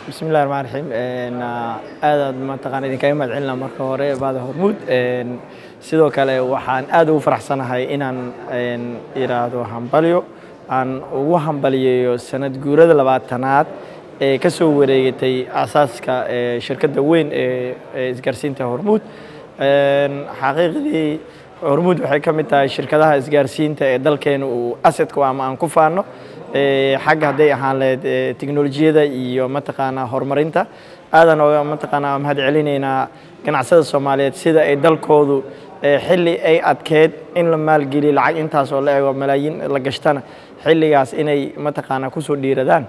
بسم الله الرحمن الرحيم aad ma taqaan idinkaga mahadcelina marka hore baada hormuud sidoo kale waxaan aad ugu faraxsanahay inaan iraado hambalyo aan ugu hambaliyeeyo sanad guurada 20aad ee ka soo wareegtay asaaska shirkadda weyn ee isgaarsiinta hormuud xaqiiqdii hormuud waxay ka mid tahay shirkadaha isgaarsiinta ee dalkeena uu asset-ku ama aan ku faano xagga haday ahaan leed tiknoolajiyada iyo mataqaana horumarinta aadan oo mataqaana mahad celinayna ganacsada Soomaaliyeed sida ay dalkoodu xilli ay adkeed in la maalgeliyo lacag intaas oo la eego malaayiin la gashtana xilligaas inay mataqaana ku soo dhiiradaan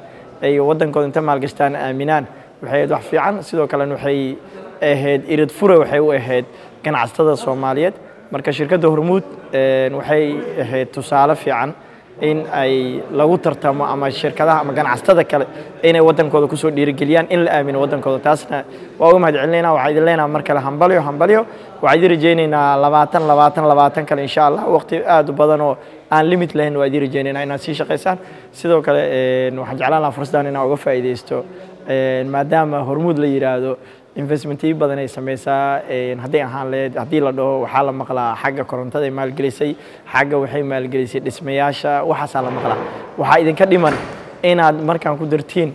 ay wadankooda inta maalgashtaan aaminaan waxay wax fiican sidoo kale waxay ahayd irid fure waxay u ahayd ganacsada Soomaaliyeed marka shirkadda hormuud waxay ahayd tusaale fiican in ay lagu tartamo ama shirkadaha ama ganacsatada kale inay wadankooda ku soo dhiirigeliyaan in la aamino wadankooda taasna waa ugu mahad celinayna waxa idin leenahay markale hambalyo waxa idin rajaynaynaa 20 kale insha Allah waqti aad u badan oo aan limit lahayn waa idin rajaynaynaa inaad sii shaqeysaan sidoo kale waxaan jeclaan lahaa fursadan inaan uga faa'iideysto maadaama hormuud la yiraahdo investment badan ay sameeysaa haday ahaan leed hadii la dhaho waxa la maqlaa xagga korontada ay maalgelisay xagga waxay maalgelisay dhismayaasha waxa la maqlaa waxa idinka dhiman inaad markaan ku dartiin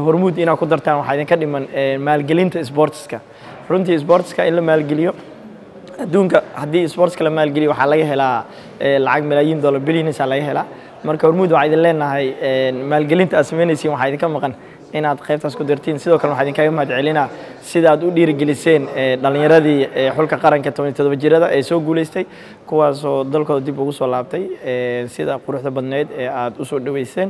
hormuud inaad ku dartaan waxa idinka dhiman maalgelinta sportska runtii sportska in la maalgeliyo adduunka hadii sportska la maalgeliyo waxa laga helaa lacag malaayiin dollar billions laga helaa marka hormuud waxa idin leenahay maalgelinta asmeynaysiin waxa idinka maqan inaad qaybtaas ku dartiin sidoo kale waxaan idinkaga mahad celinaa sida aad u dhiirigeliseen dhalinyaradii xulka qaranka 17 jirada ee soo guuleystay kuwaas oo dalkooda dib ugu soo laabtay sida quruxda badneed ee aad u soo dhaweyseen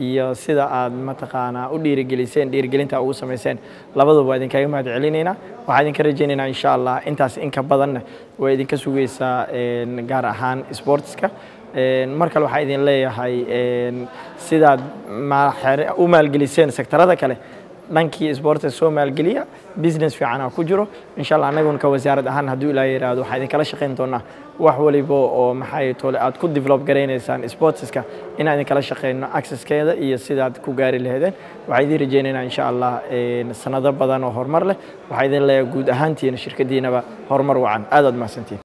iyo sida aad mataqaana u dhiirigeliseen dhiirigelinta ugu sameyseen labaduba waa idinkaga mahad celinaynaa waxaan idinka rajaynaynaa insha Allah intaas in ka badan way idinka sugaysaa gaar ahaan sportska markale waxa idin leeyahay sidaad u maalgeliseen sektorada kale dhankii sports soo maalgeliya business fiican ku jiro insha Allah anagu ka wasaarad ahaan haduu ilaahay yiraahdo waxa idin kala shaqeyn doonaa wax waliba oo maxay toole aad ku develop gareynaysaan sportska in aan kala shaqeyno access-keeda iyo sidaad ku gaari lahaydeen waxa idin rajaynaynaa insha Allah sanado badan oo horumar leh waxa idin leeyahay guud ahaantiin shirkadiinaba horumar wacan aad mahadsantiin